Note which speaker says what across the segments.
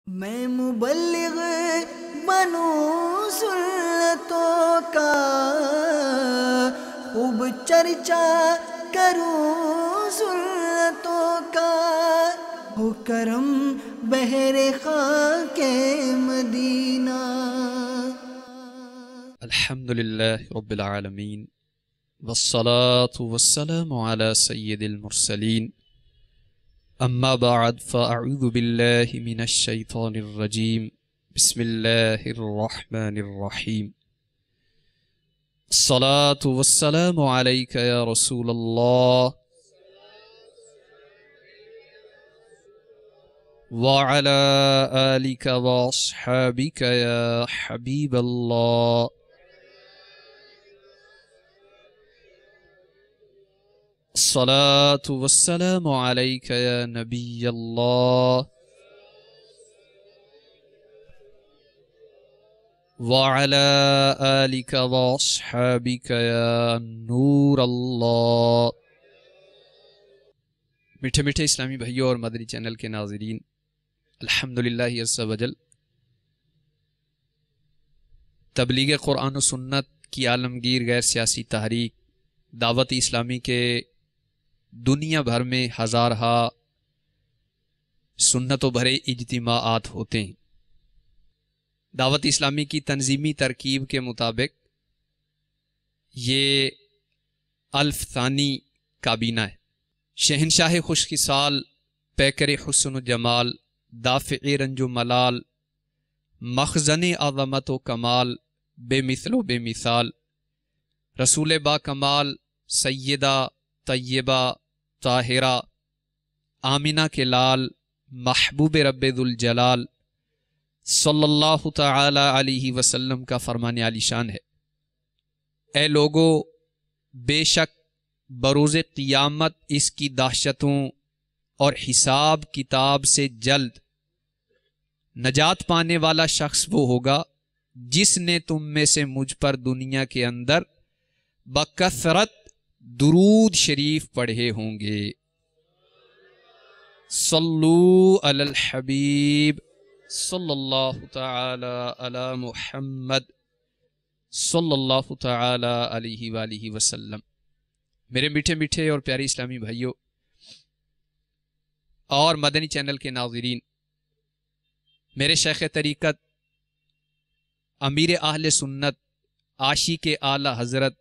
Speaker 1: میں مبلغ بنوں سنتوں کا، خوب چرچا کروں سنتوں کا، ہو کرم بحر خاک مدینہ۔
Speaker 2: الحمد للہ رب العالمین والصلاة والسلام على سید المرسلین، اما بعد فاعوذ باللہ من الشیطان الرجیم، بسم اللہ الرحمن الرحیم۔ الصلاة والسلام علیک یا رسول اللہ وعلى آلک واصحابک یا حبیب اللہ۔ الصلاة والسلام علیک یا نبی اللہ وعلى آلک واصحابک یا نور اللہ۔ میٹھے میٹھے اسلامی بھائیوں اور مدنی چینل کے ناظرین، الحمدللہ عز وجل تبلیغ قرآن و سنت کی عالمگیر غیر سیاسی تحریک دعوت اسلامی کے دنیا بھر میں ہزارہا سنت و بھرے اجتماعات ہوتے ہیں۔ دعوت اسلامی کی تنظیمی ترکیب کے مطابق یہ الف ثانی کابینہ ہے۔ شہنشاہ خوش خصال، پیکر حسن و جمال، دافع رنج و ملال، مخزن عظمت و کمال، بے مثل و بے مثال، رسول با کمال، سیدہ طیبہ طاہرہ آمنہ کے لال، محبوب رب ذوالجلال صلی اللہ تعالی علیہ وسلم کا فرمان عالی شان ہے۔ اے لوگو، بے شک بروز قیامت اس کی دہشتوں اور حساب کتاب سے جلد نجات پانے والا شخص وہ ہوگا جس نے تم میں سے مجھ پر دنیا کے اندر بکثرت درود شریف پڑھے ہوں گے۔ صلو علی الحبیب صلی اللہ تعالی علی محمد صلی اللہ تعالی علیہ وآلہ وسلم۔ میرے میٹھے میٹھے اور پیارے اسلامی بھائیوں اور مدنی چینل کے ناظرین، میرے شیخ طریقت امیر اہل سنت عاشق اعلی حضرت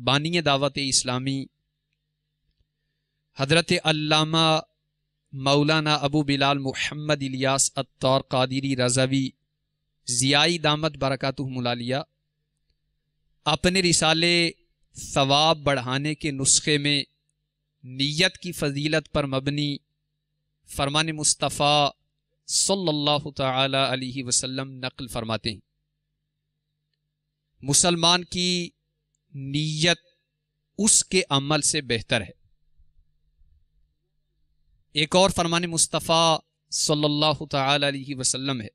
Speaker 2: بانی دعوت اسلامی حضرت علامہ مولانا ابو بلال محمد الیاس عطار قادری رضوی ضیائی دامت برکاتہم العالیہ اپنے رسالے ثواب بڑھانے کے نسخے میں نیت کی فضیلت پر مبنی فرمان مصطفیٰ صلی اللہ تعالی علیہ وسلم نقل فرماتے ہیں۔ مسلمان کی نیت اس کے عمل سے بہتر ہے۔ ایک اور فرمان مصطفیٰ صلی اللہ تعالی علیہ وسلم ہے،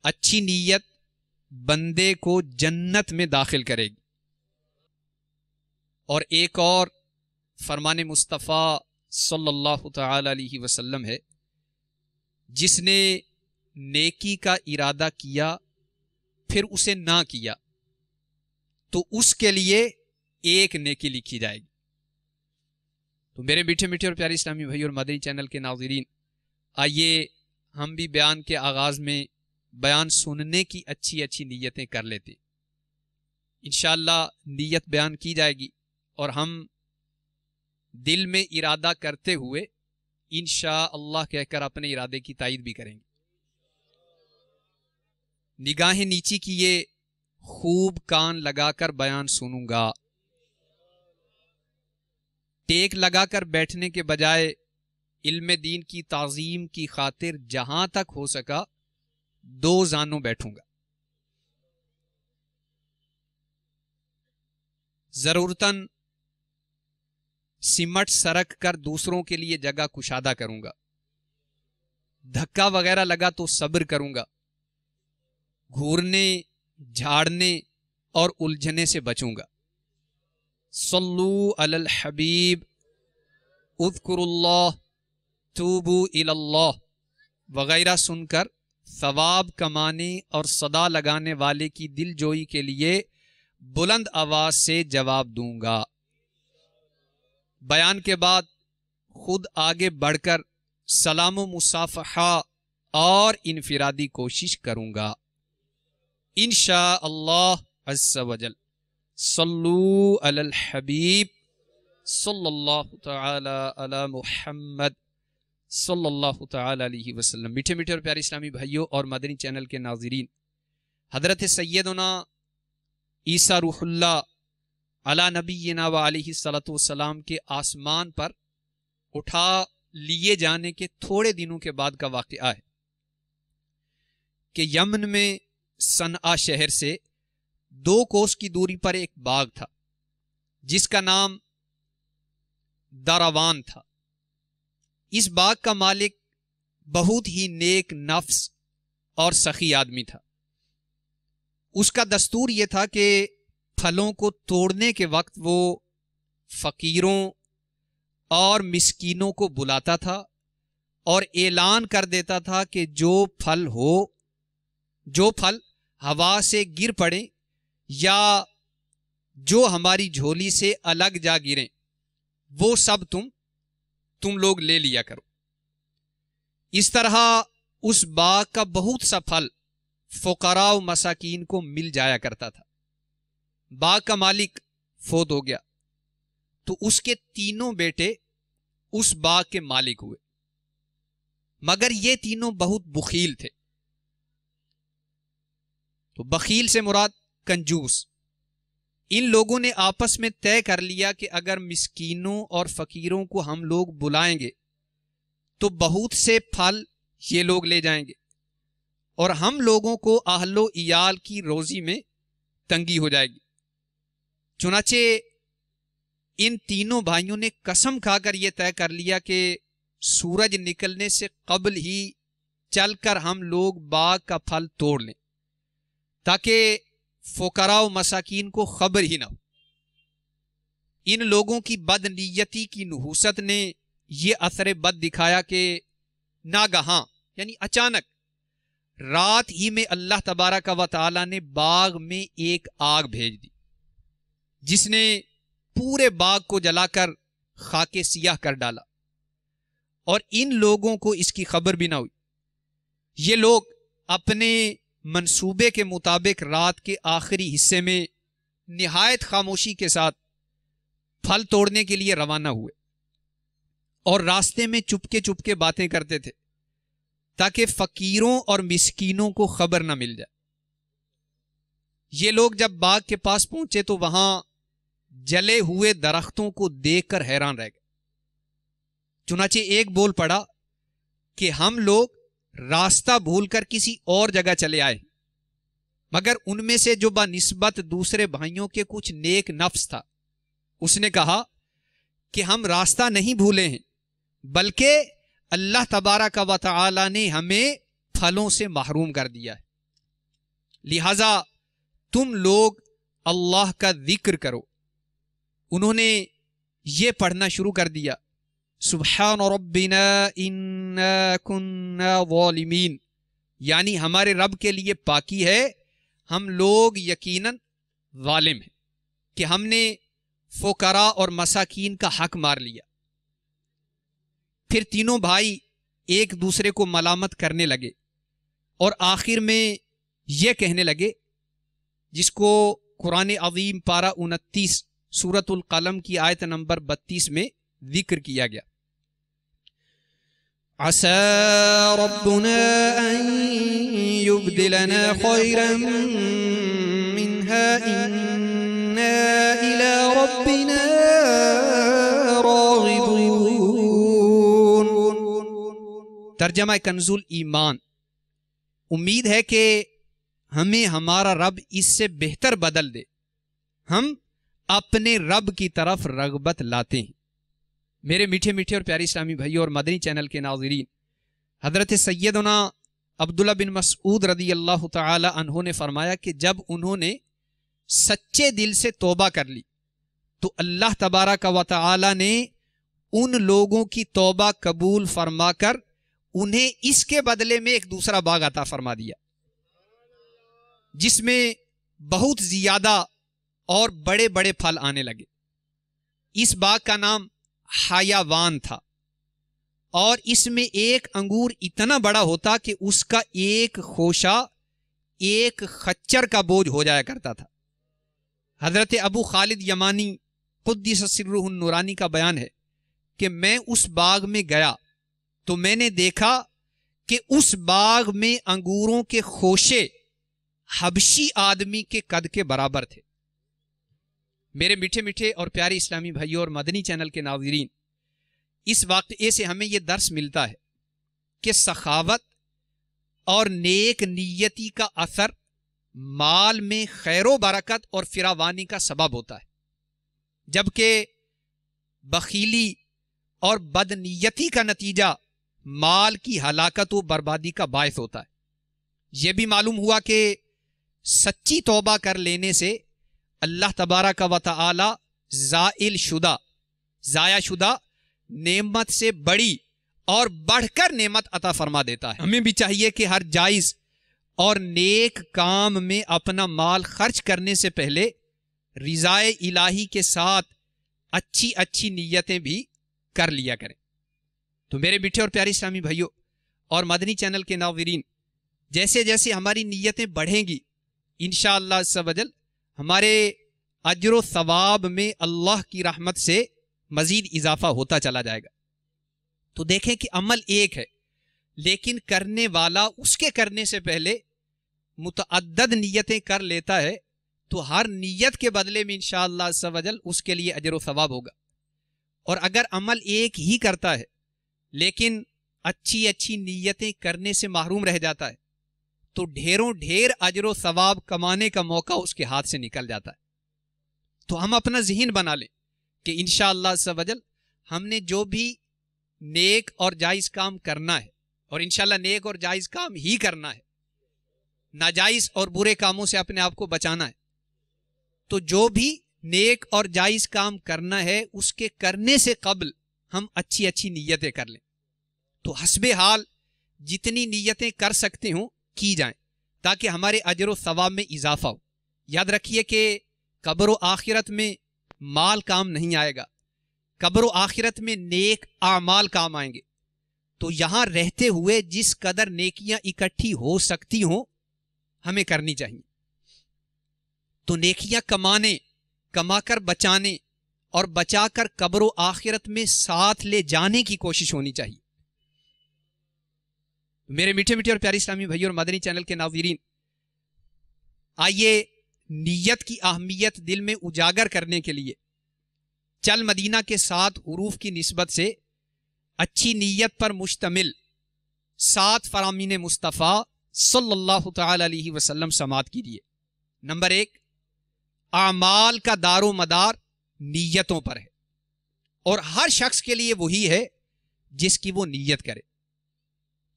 Speaker 2: اچھی نیت بندے کو جنت میں داخل کرے گی۔ اور ایک اور فرمان مصطفیٰ صلی اللہ تعالی علیہ وسلم ہے، جس نے نیکی کا ارادہ کیا پھر اسے نہ کیا تو اس کے لیے ایک نیکی لکھی جائے گی۔ تو میرے میٹھے میٹھے اور پیارے اسلامی بھائی اور مدنی چینل کے ناظرین، آئیے ہم بھی بیان کے آغاز میں بیان سننے کی اچھی اچھی نیتیں کر لیتے۔ انشاءاللہ نیت بیان کی جائے گی اور ہم دل میں ارادہ کرتے ہوئے انشاءاللہ کہہ کر اپنے ارادے کی تائید بھی کریں گے۔ نگاہیں نیچی کیے، خوب کان لگا کر بیان سنوں گا۔ ٹیک لگا کر بیٹھنے کے بجائے علم دین کی تعظیم کی خاطر جہاں تک ہو سکا دو زانوں بیٹھوں گا۔ ضرورتاً سمٹ سرک کر دوسروں کے لیے جگہ کشادہ کروں گا۔ دھکا وغیرہ لگا تو صبر کروں گا۔ گھورنے، جھاڑنے اور الجھنے سے بچوں گا۔ صلو علی الحبیب اذکروا اللہ توبوا الی اللہ وغیرہ سن کر ثواب کمانے اور صدا لگانے والے کی دل جوئی کے لیے بلند آواز سے جواب دوں گا۔ بیان کے بعد خود آگے بڑھ کر سلام و مصافحہ اور انفرادی کوشش کروں گا انشاء اللہ عز و جل۔ صلو علی الحبیب صلی اللہ تعالی علی محمد صلی اللہ تعالی علیہ وسلم۔ میٹھے میٹھے اور پیارے اسلامی بھائیوں اور مدنی چینل کے ناظرین، حضرت سیدنا عیسیٰ روح اللہ علی نبینا و علیہ الصلوۃ والسلام کے آسمان پر اٹھا لیے جانے کے تھوڑے دنوں کے بعد کا واقعہ ہے کہ یمن میں صنعا شہر سے 2 کوس کی دوری پر ایک باغ تھا جس کا نام داراوان تھا۔ اس باغ کا مالک بہت ہی نیک نفس اور سخی آدمی تھا۔ اس کا دستور یہ تھا کہ پھلوں کو توڑنے کے وقت وہ فقیروں اور مسکینوں کو بلاتا تھا اور اعلان کر دیتا تھا کہ جو پھل ہوا سے گر پڑیں یا جو ہماری جھولی سے الگ جا گریں وہ سب تم لوگ لے لیا کرو۔ اس طرح اس باغ کا بہت سا پھل فقراء و مساکین کو مل جایا کرتا تھا۔ باغ کا مالک فوت ہو گیا تو اس کے 3 بیٹے اس باغ کے مالک ہوئے، مگر یہ تینوں بہت بخیل تھے۔ تو بخیل سے مراد کنجوس۔ ان لوگوں نے آپس میں طے کر لیا کہ اگر مسکینوں اور فقیروں کو ہم لوگ بلائیں گے تو بہت سے پھل یہ لوگ لے جائیں گے اور ہم لوگوں کو اہل و عیال کی روزی میں تنگی ہو جائے گی۔ چنانچہ ان تینوں بھائیوں نے قسم کھا کر یہ طے کر لیا کہ سورج نکلنے سے قبل ہی چل کر ہم لوگ باغ کا پھل توڑ لیں تاکہ فقراء و مساکین کو خبر ہی نہ ہو۔ ان لوگوں کی بد نیتی کی نحوست نے یہ اثر بد دکھایا کہ ناگہاں یعنی اچانک رات ہی میں اللہ تبارک و تعالی نے باغ میں ایک آگ بھیج دی جس نے پورے باغ کو جلا کر خاک سیاہ کر ڈالا، اور ان لوگوں کو اس کی خبر بھی نہ ہوئی۔ یہ لوگ اپنے منصوبے کے مطابق رات کے آخری حصے میں نہایت خاموشی کے ساتھ پھل توڑنے کے لیے روانہ ہوئے اور راستے میں چپکے چپکے باتیں کرتے تھے تاکہ فقیروں اور مسکینوں کو خبر نہ مل جائے۔ یہ لوگ جب باغ کے پاس پہنچے تو وہاں جلے ہوئے درختوں کو دیکھ کر حیران رہ گئے۔ چنانچہ ایک بول پڑا کہ ہم لوگ راستہ بھول کر کسی اور جگہ چلے آئے، مگر ان میں سے جو بنسبت دوسرے بھائیوں کے کچھ نیک نفس تھا اس نے کہا کہ ہم راستہ نہیں بھولے ہیں بلکہ اللہ تبارک و تعالی نے ہمیں پھلوں سے محروم کر دیا ہے، لہذا تم لوگ اللہ کا ذکر کرو۔ انہوں نے یہ پڑھنا شروع کر دیا، سبحان ربنا انا كنا ظالمین، یعنی ہمارے رب کے لیے پاکی ہے، ہم لوگ یقیناً ظالم ہیں کہ ہم نے فقراء اور مساکین کا حق مار لیا۔ پھر تینوں بھائی ایک دوسرے کو ملامت کرنے لگے اور آخر میں یہ کہنے لگے جس کو قرآن عظیم پارہ 29 سورۃ القلم کی آیت نمبر 32 میں ذکر کیا گیا،
Speaker 1: عسى ربنا أن يبدلنا خيرا منها إنا إلى ربنا راغبون۔
Speaker 2: ترجمہ کنز الایمان، امید ہے کہ ہمیں ہمارا رب اس سے بہتر بدل دے، ہم اپنے رب کی طرف رغبت لاتے ہیں۔ میرے میٹھے میٹھے اور پیارے اسلامی بھائیوں اور مدنی چینل کے ناظرین، حضرت سیدنا عبداللہ بن مسعود رضی اللہ تعالی عنہ نے فرمایا کہ جب انہوں نے سچے دل سے توبہ کر لی تو اللہ تبارک و تعالی نے ان لوگوں کی توبہ قبول فرما کر انہیں اس کے بدلے میں ایک دوسرا باغ عطا فرما دیا جس میں بہت زیادہ اور بڑے بڑے پھل آنے لگے. اس باغ کا نام حیوان تھا اور اس میں ایک انگور اتنا بڑا ہوتا کہ اس کا ایک خوشہ ایک خچر کا بوجھ ہو جایا کرتا تھا. حضرت ابو خالد یمانی قدس سرہ النورانی کا بیان ہے کہ میں اس باغ میں گیا تو میں نے دیکھا کہ اس باغ میں انگوروں کے خوشے حبشی آدمی کے قد کے برابر تھے. میرے میٹھے میٹھے اور پیارے اسلامی بھائیوں اور مدنی چینل کے ناظرین، اس واقعے سے ہمیں یہ درس ملتا ہے کہ سخاوت اور نیک نیتی کا اثر مال میں خیر و برکت اور فراوانی کا سبب ہوتا ہے، جبکہ بخیلی اور بدنیتی کا نتیجہ مال کی ہلاکت و بربادی کا باعث ہوتا ہے. یہ بھی معلوم ہوا کہ سچی توبہ کر لینے سے اللہ تبارک و تعالی ضائع شدہ نعمت سے بڑی اور بڑھ کر نعمت عطا فرما دیتا ہے. ہمیں بھی چاہیے کہ ہر جائز اور نیک کام میں اپنا مال خرچ کرنے سے پہلے رضائے الہی کے ساتھ اچھی اچھی نیتیں بھی کر لیا کریں. تو میرے میٹھے اور پیارے اسلامی بھائیوں اور مدنی چینل کے ناظرین، جیسے جیسے ہماری نیتیں بڑھیں گی انشاءاللہ عز و جل ہمارے اجر و ثواب میں اللہ کی رحمت سے مزید اضافہ ہوتا چلا جائے گا. تو دیکھیں کہ عمل ایک ہے لیکن کرنے والا اس کے کرنے سے پہلے متعدد نیتیں کر لیتا ہے، تو ہر نیت کے بدلے میں انشاءاللہ عز و جل اس کے لیے اجر و ثواب ہوگا. اور اگر عمل ایک ہی کرتا ہے لیکن اچھی اچھی نیتیں کرنے سے محروم رہ جاتا ہے تو ڈھیروں ڈھیر اجر و ثواب کمانے کا موقع اس کے ہاتھ سے نکل جاتا ہے. تو ہم اپنا ذہن بنا لیں کہ انشاءاللہ عز و جل ہم نے جو بھی نیک اور جائز کام کرنا ہے، اور انشاءاللہ نیک اور جائز کام ہی کرنا ہے، ناجائز اور برے کاموں سے اپنے آپ کو بچانا ہے، تو جو بھی نیک اور جائز کام کرنا ہے اس کے کرنے سے قبل ہم اچھی اچھی نیتیں کر لیں. تو حسب حال جتنی نیتیں کر سکتے ہوں کی جائیں تاکہ ہمارے اجر و ثواب میں اضافہ ہو. یاد رکھیے کہ قبر و آخرت میں مال کام نہیں آئے گا، قبر و آخرت میں نیک اعمال کام آئیں گے. تو یہاں رہتے ہوئے جس قدر نیکیاں اکٹھی ہو سکتی ہوں ہمیں کرنی چاہیے. تو نیکیاں کما کر بچانے اور بچا کر قبر و آخرت میں ساتھ لے جانے کی کوشش ہونی چاہیے. میرے میٹھے میٹھے اور پیارے اسلامی بھائی اور مدنی چینل کے ناظرین، آئیے نیت کی اہمیت دل میں اجاگر کرنے کے لیے چل مدینہ کے 7 حروف کی نسبت سے اچھی نیت پر مشتمل 7 فرامین مصطفیٰ صلی اللہ تعالی علیہ وسلم سماعت کیجیے. نمبر 1، اعمال کا دار و مدار نیتوں پر ہے اور ہر شخص کے لیے وہی ہے جس کی وہ نیت کرے.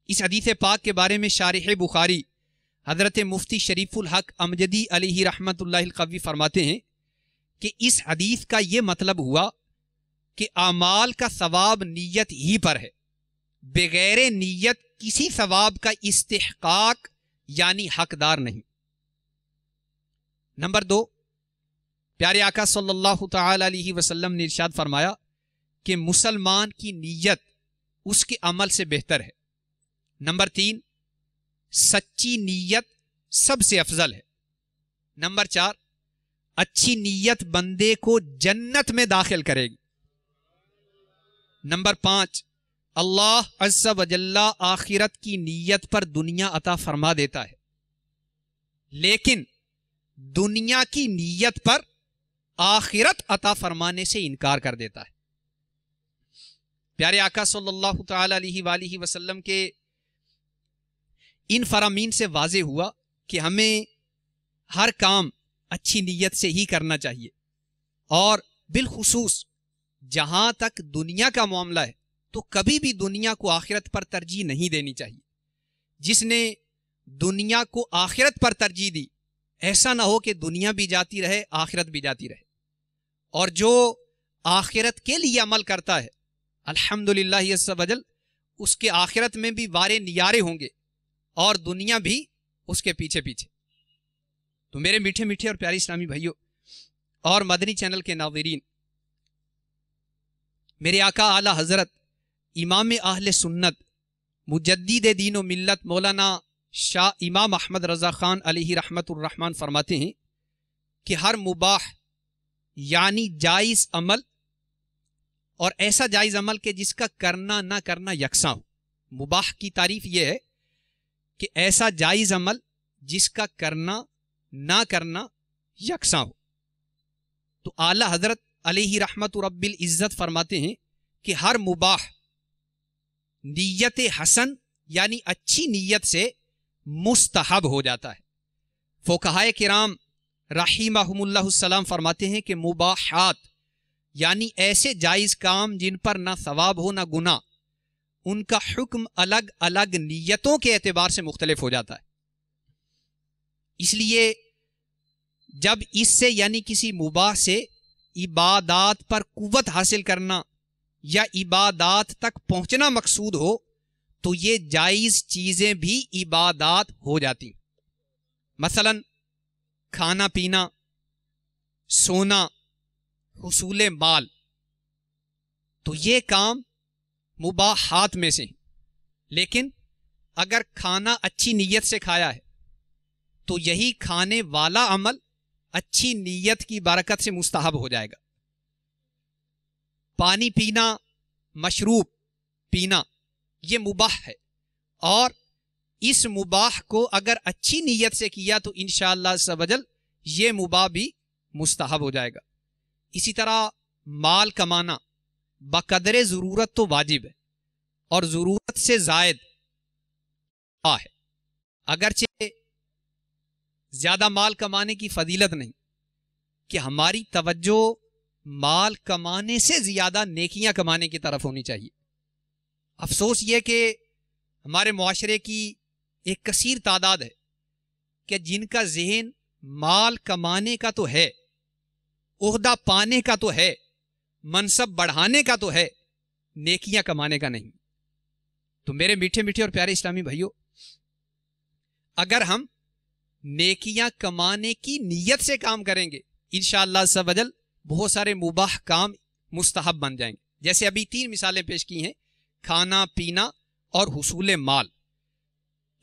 Speaker 2: اس حدیث پاک کے بارے میں شارح بخاری حضرت مفتی شریف الحق امجدی علیہ رحمت اللہ القوی فرماتے ہیں کہ اس حدیث کا یہ مطلب ہوا کہ اعمال کا ثواب نیت ہی پر ہے، بغیر نیت کسی ثواب کا استحقاق یعنی حقدار نہیں. نمبر 2، پیارے آقا صلی اللہ تعالی علیہ وسلم نے ارشاد فرمایا کہ مسلمان کی نیت اس کے عمل سے بہتر ہے. نمبر 3، سچی نیت سب سے افضل ہے. نمبر 4، اچھی نیت بندے کو جنت میں داخل کرے گی. نمبر 5، اللہ عز و جل آخرت کی نیت پر دنیا عطا فرما دیتا ہے، لیکن دنیا کی نیت پر آخرت عطا فرمانے سے انکار کر دیتا ہے. پیارے آقا صلی اللہ تعالی علیہ وآلہ وسلم کے ان فرامین سے واضح ہوا کہ ہمیں ہر کام اچھی نیت سے ہی کرنا چاہیے، اور بالخصوص جہاں تک دنیا کا معاملہ ہے تو کبھی بھی دنیا کو آخرت پر ترجیح نہیں دینی چاہیے. جس نے دنیا کو آخرت پر ترجیح دی ایسا نہ ہو کہ دنیا بھی جاتی رہے آخرت بھی جاتی رہے. اور جو آخرت کے لیے عمل کرتا ہے الحمدللہ عز و جل اس کے آخرت میں بھی وارے نیارے ہوں گے اور دنیا بھی اس کے پیچھے پیچھے۔ تو میرے میٹھے میٹھے اور پیارے اسلامی بھائیوں اور مدنی چینل کے ناظرین، میرے آقا اعلی حضرت امام اہل سنت مجدد دین و ملت مولانا شاہ امام احمد رضا خان علیہ رحمت الرحمن فرماتے ہیں کہ ہر مباح یعنی جائز عمل، اور ایسا جائز عمل کہ جس کا کرنا نہ کرنا یکساں ہو۔ مباح کی تعریف یہ ہے کہ ایسا جائز عمل جس کا کرنا نہ کرنا یکساں ہو۔ تو اعلی حضرت علیہ رحمت رب العزت فرماتے ہیں کہ ہر مباح نیت حسن یعنی اچھی نیت سے مستحب ہو جاتا ہے۔ فقہائے کرام رحمہم اللہ السلام فرماتے ہیں کہ مباحات یعنی ایسے جائز کام جن پر نہ ثواب ہو نہ گناہ، ان کا حکم الگ الگ نیتوں کے اعتبار سے مختلف ہو جاتا ہے۔ اس لیے جب اس سے یعنی کسی مباح سے عبادات پر قوت حاصل کرنا یا عبادات تک پہنچنا مقصود ہو تو یہ جائز چیزیں بھی عبادات ہو جاتی۔ مثلا کھانا پینا، سونا، حصول مال، تو یہ کام مباحات میں سے ہیں۔ لیکن اگر کھانا اچھی نیت سے کھایا ہے تو یہی کھانے والا عمل اچھی نیت کی برکت سے مستحب ہو جائے گا۔ پانی پینا، مشروب پینا، یہ مباح ہے، اور اس مباح کو اگر اچھی نیت سے کیا تو انشاءاللہ عز و جل یہ مباح بھی مستحب ہو جائے گا۔ اسی طرح مال کمانا بقدر ضرورت تو واجب ہے، اور ضرورت سے زائد ہے۔ اگرچہ زیادہ مال کمانے کی فضیلت نہیں کہ ہماری توجہ مال کمانے سے زیادہ نیکیاں کمانے کی طرف ہونی چاہیے۔ افسوس یہ کہ ہمارے معاشرے کی ایک کثیر تعداد ہے کہ جن کا ذہن مال کمانے کا تو ہے، عہدہ پانے کا تو ہے، منصب بڑھانے کا تو ہے، نیکیاں کمانے کا نہیں۔ تو میرے میٹھے میٹھے اور پیارے اسلامی بھائیوں، اگر ہم نیکیاں کمانے کی نیت سے کام کریں گے انشاءاللہ عز و جل بہت سارے مباح کام مستحب بن جائیں گے۔ جیسے ابھی 3 مثالیں پیش کی ہیں، کھانا پینا اور حصول مال۔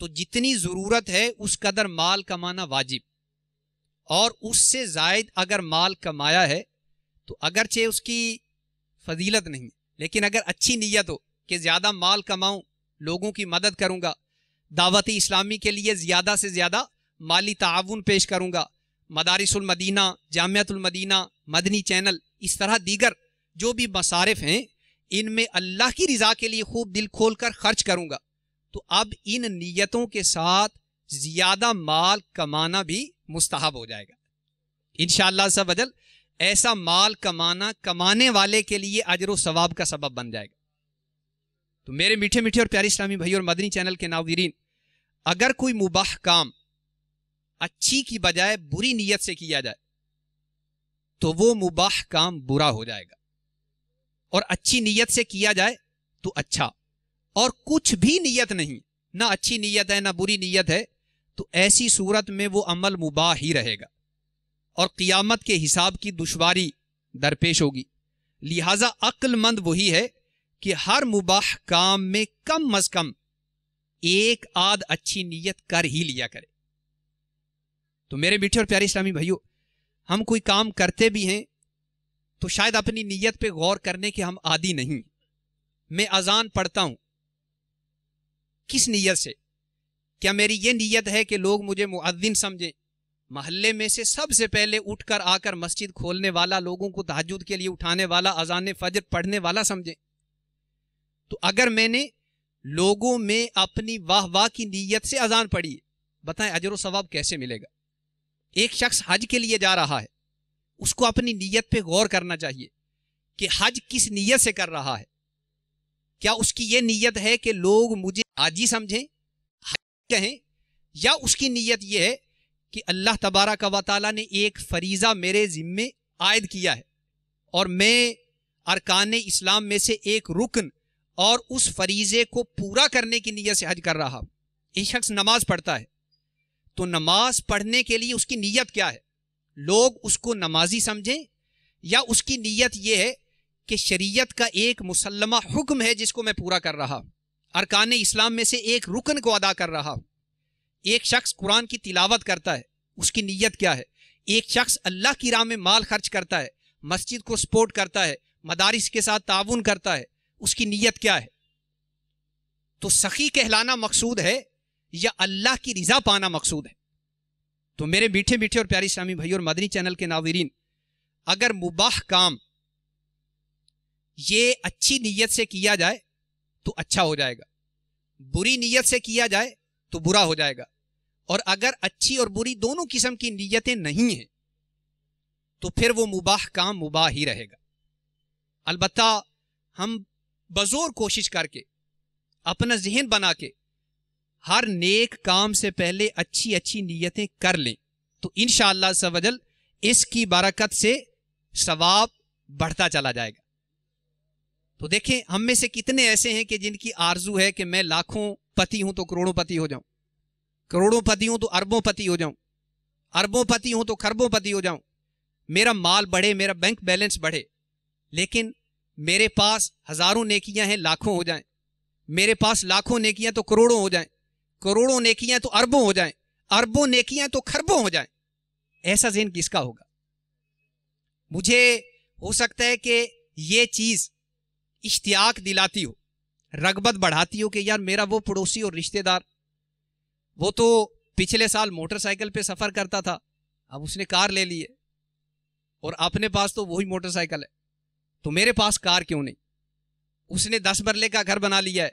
Speaker 2: تو جتنی ضرورت ہے اس قدر مال کمانا واجب، اور اس سے زائد اگر مال کمایا ہے تو اگرچہ اس کی فضیلت نہیں، لیکن اگر اچھی نیت ہو کہ زیادہ مال کماؤں، لوگوں کی مدد کروں گا، دعوت اسلامی کے لیے زیادہ سے زیادہ مالی تعاون پیش کروں گا، مدارس المدینہ، جامعۃ المدینہ، مدنی چینل، اس طرح دیگر جو بھی مصارف ہیں، ان میں اللہ کی رضا کے لیے خوب دل کھول کر خرچ کروں گا، تو اب ان نیتوں کے ساتھ زیادہ مال کمانا بھی مستحب ہو جائے گا انشاءاللہ عز و جل۔ ایسا مال کمانا کمانے والے کے لیے اجر و ثواب کا سبب بن جائے گا۔ تو میرے میٹھے میٹھے اور پیارے اسلامی بھائی اور مدنی چینل کے ناظرین، اگر کوئی مباح کام اچھی کی بجائے بری نیت سے کیا جائے تو وہ مباح کام برا ہو جائے گا، اور اچھی نیت سے کیا جائے تو اچھا، اور کچھ بھی نیت نہیں، نہ اچھی نیت ہے نہ بری نیت ہے، تو ایسی صورت میں وہ عمل مباح ہی رہے گا، اور قیامت کے حساب کی دشواری درپیش ہوگی۔ لہذا عقل مند وہی ہے کہ ہر مباح کام میں کم از کم ایک آدھ اچھی نیت کر ہی لیا کرے۔ تو میرے میٹھے اور پیارے اسلامی بھائیوں، ہم کوئی کام کرتے بھی ہیں تو شاید اپنی نیت پہ غور کرنے کے ہم عادی نہیں۔ میں اذان پڑھتا ہوں، کس نیت سے؟ کیا میری یہ نیت ہے کہ لوگ مجھے مؤذن سمجھیں، محلے میں سے سب سے پہلے اٹھ کر آ کر مسجد کھولنے والا، لوگوں کو تہجد کے لیے اٹھانے والا، اذان فجر پڑھنے والا سمجھیں؟ تو اگر میں نے لوگوں میں اپنی واہ واہ کی نیت سے اذان پڑھی، بتائیں اجر و ثواب کیسے ملے گا؟ ایک شخص حج کے لیے جا رہا ہے، اس کو اپنی نیت پہ غور کرنا چاہیے کہ حج کس نیت سے کر رہا ہے۔ کیا اس کی یہ نیت ہے کہ لوگ مجھے حاجی سمجھیں، کہیں، یا اس کی نیت یہ ہے کہ اللہ تبارک و تعالیٰ نے ایک فریضہ میرے ذمے عائد کیا ہے اور میں ارکان اسلام میں سے ایک رکن اور اس فریضے کو پورا کرنے کی نیت سے حج کر رہا ہو. ایک شخص نماز پڑھتا ہے تو نماز پڑھنے کے لیے اس کی نیت کیا ہے؟ لوگ اس کو نمازی سمجھیں یا اس کی نیت یہ ہے کہ شریعت کا ایک مسلمہ حکم ہے جس کو میں پورا کر رہا ہوں، ارکان اسلام میں سے ایک رکن کو ادا کر رہا ہوں. ایک شخص قرآن کی تلاوت کرتا ہے، اس کی نیت کیا ہے؟ ایک شخص اللہ کی راہ میں مال خرچ کرتا ہے، مسجد کو سپورٹ کرتا ہے، مدارس کے ساتھ تعاون کرتا ہے، اس کی نیت کیا ہے؟ تو سخی کہلانا مقصود ہے یا اللہ کی رضا پانا مقصود ہے؟ تو میرے میٹھے میٹھے اور پیارے اسلامی بھائی اور مدنی چینل کے ناظرین، اگر مباح کام یہ اچھی نیت سے کیا جائے تو اچھا ہو جائے گا، بری نیت سے کیا جائے تو برا ہو جائے گا. اور اگر اچھی اور بری دونوں قسم کی نیتیں نہیں ہیں تو پھر وہ مباح کام مباح ہی رہے گا. البتہ ہم بزور کوشش کر کے اپنا ذہن بنا کے ہر نیک کام سے پہلے اچھی اچھی نیتیں کر لیں تو انشاءاللہ عز و جل اس کی برکت سے ثواب بڑھتا چلا جائے گا. تو دیکھیں ہم میں سے کتنے ایسے ہیں کہ جن کی آرزو ہے کہ میں لاکھوں پتی ہوں تو کروڑوں پتی ہو جاؤں، کروڑوں پتی ہوں تو اربوں پتی ہو جاؤں، اربوں پتی ہوں تو کھربوں پتی ہو جاؤں، میرا مال بڑھے، میرا بینک بیلنس بڑھے. لیکن میرے پاس ہزاروں نیکیاں ہیں، لاکھوں ہو جائیں. میرے پاس لاکھوں نیکیاں تو کروڑوں ہو جائیں، کروڑوں نیکیاں تو اربوں ہو جائیں، اربوں نیکیاں تو کھربوں ہو جائیں. ایسا ذہن کس کا ہوگا؟ مجھے ہو سکتا ہے کہ یہ چیز اشتیاق دلاتی ہو، رغبت بڑھاتی ہو کہ یار میرا وہ پڑوسی اور رشتہ دار وہ تو پچھلے سال موٹر سائیکل پہ سفر کرتا تھا، اب اس نے کار لے لی ہے، اور اپنے پاس تو وہی موٹر سائیکل ہے، تو میرے پاس کار کیوں نہیں؟ اس نے 10 مرلے کا گھر بنا لیا ہے،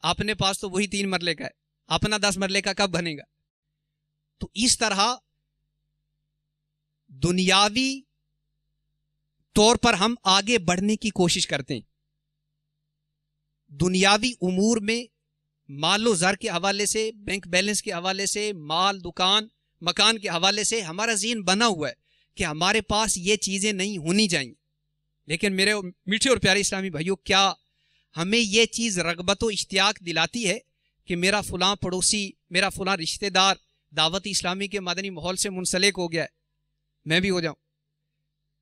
Speaker 2: اپنے پاس تو وہی 3 مرلے کا ہے، اپنا 10 مرلے کا کب بنے گا؟ تو اس طرح دنیاوی طور پر ہم آگے بڑھنے کی کوشش کرتے ہیں. دنیاوی امور میں مال و زر کے حوالے سے، بینک بیلنس کے حوالے سے، مال، دکان، مکان کے حوالے سے ہمارا ذہن بنا ہوا ہے کہ ہمارے پاس یہ چیزیں نہیں ہونی چاہیے. لیکن میرے میٹھے اور پیارے اسلامی بھائیوں، کیا ہمیں یہ چیز رغبت و اشتیاق دلاتی ہے کہ میرا فلاں پڑوسی، میرا فلاں رشتہ دار دعوت اسلامی کے مدنی ماحول سے منسلک ہو گیا ہے، میں بھی ہو جاؤں؟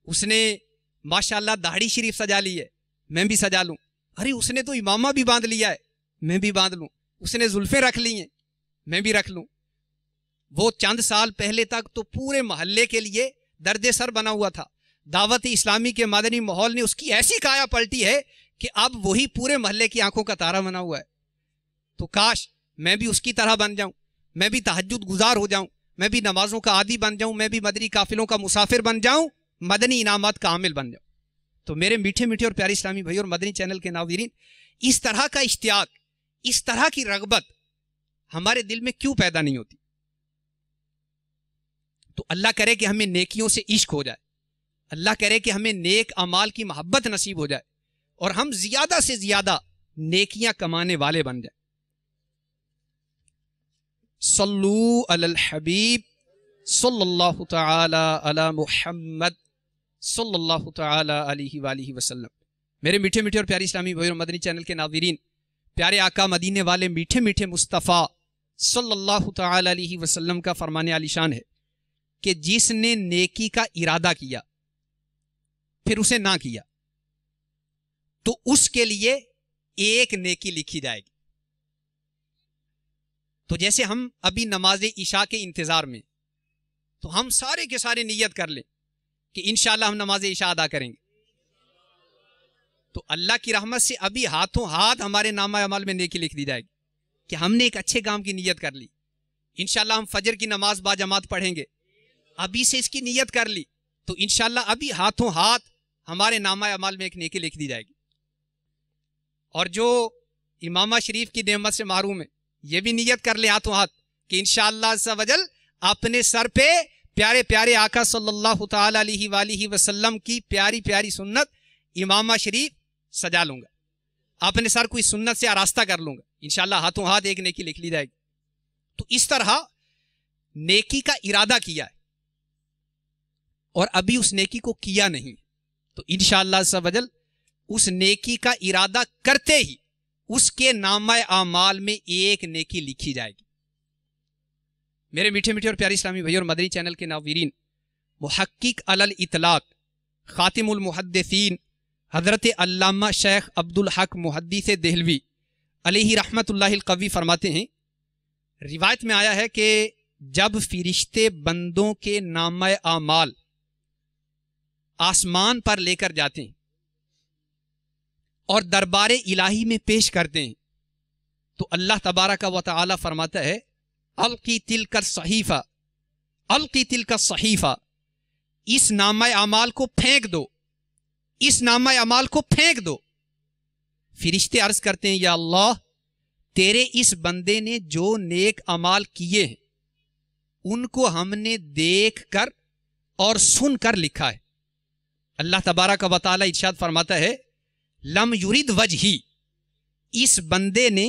Speaker 2: اس نے ماشاءاللہ داڑھی شریف سجا لی ہے، میں بھی سجا لوں. ارے اس نے تو امامہ بھی باندھ لیا ہے، میں بھی باندھ لوں. اس نے زلفیں رکھ لی ہیں، میں بھی رکھ لوں. وہ چند سال پہلے تک تو پورے محلے کے لیے درد سر بنا ہوا تھا. دعوت اسلامی کے مدنی ماحول نے اس کی ایسی کایا پلٹی ہے کہ اب وہی پورے محلے کی آنکھوں کا تارا بنا ہوا ہے. تو کاش میں بھی اس کی طرح بن جاؤں، میں بھی تہجد گزار ہو جاؤں، میں بھی نمازوں کا عادی بن جاؤں، میں بھی مدنی قافلوں کا مسافر بن جاؤں، مدنی انعامات کا عامل بن جاؤں. تو میرے میٹھے میٹھے اور پیارے اسلامی بھائی اور مدنی چینل کے ناظرین، اس طرح کا اشتیاق، اس طرح کی رغبت ہمارے دل میں کیوں پیدا نہیں ہوتی؟ تو اللہ کرے کہ ہمیں نیکیوں سے عشق ہو جائے، اللہ کرے کہ ہمیں نیک اعمال کی محبت نصیب ہو جائے اور ہم زیادہ سے زیادہ نیکیاں کمانے والے بن جائیں. صلو علی الحبیب صلی اللہ تعالی علی محمد صلی اللہ تعالی علیہ وآلہ وسلم. میرے میٹھے میٹھے اور پیارے اسلامی بھائی اور مدنی چینل کے ناظرین، پیارے آقا مدینے والے میٹھے میٹھے مصطفیٰ صلی اللہ تعالی علیہ وسلم کا فرمان عالی شان ہے کہ جس نے نیکی کا ارادہ کیا پھر اسے نہ کیا تو اس کے لیے ایک نیکی لکھی جائے گی. تو جیسے ہم ابھی نماز عشاء کے انتظار میں، تو ہم سارے کے سارے نیت کر لیں کہ انشاءاللہ ہم نماز عشاء ادا کریں گے، تو اللہ کی رحمت سے ابھی ہاتھوں ہاتھ ہمارے نامہ اعمال میں نیکی لکھ دی جائے گی کہ ہم نے ایک اچھے کام کی نیت کر لی. انشاءاللہ ہم فجر کی نماز با جماعت پڑھیں گے، ابھی سے اس کی نیت کر لی تو انشاءاللہ ابھی ہاتھوں ہاتھ ہمارے نامہ اعمال میں ایک نیکی لکھ دی جائے گی. اور جو امامہ شریف کی نعمت سے محروم ہے، یہ بھی نیت کر لے ہاتھوں ہاتھ کہ انشاءاللہ عز و جل اپنے سر پہ پیارے پیارے آقا صلی اللہ تعالی علیہ وآلہ وسلم کی پیاری پیاری سنت امامہ شریف سجا لوں گا، اپنے سر کو اس سنت سے آراستہ کر لوں گا، انشاءاللہ ہاتھوں ہاتھ ایک نیکی لکھ لی جائے گی. تو اس طرح نیکی کا ارادہ کیا ہے اور ابھی اس نیکی کو کیا نہیں، تو انشاءاللہ عز و جل اس نیکی کا ارادہ کرتے ہی اس کے نامہ اعمال میں ایک نیکی لکھی جائے گی۔ میرے میٹھے میٹھے اور پیارے اسلامی بھائی اور مدنی چینل کے ناظرین، محقق علی الاطلاق خاتم المحدثین حضرت علامہ شیخ عبد الحق محدث دہلوی علیہ رحمت اللہ القوی فرماتے ہیں، روایت میں آیا ہے کہ جب فرشتے بندوں کے نامہ اعمال آسمان پر لے کر جاتے ہیں اور دربار الہی میں پیش کرتے ہیں تو اللہ تبارک و تعالی فرماتا ہے القی تلک الصحیفہ، القی تلک الصحیفہ، اس نامہ اعمال کو پھینک دو، اس نامہ اعمال کو پھینک دو۔ فرشتے عرض کرتے ہیں یا اللہ، تیرے اس بندے نے جو نیک اعمال کیے ہیں ان کو ہم نے دیکھ کر اور سن کر لکھا ہے۔ اللہ تبارک و تعالی ارشاد فرماتا ہے لم یرید وجہی، اس بندے نے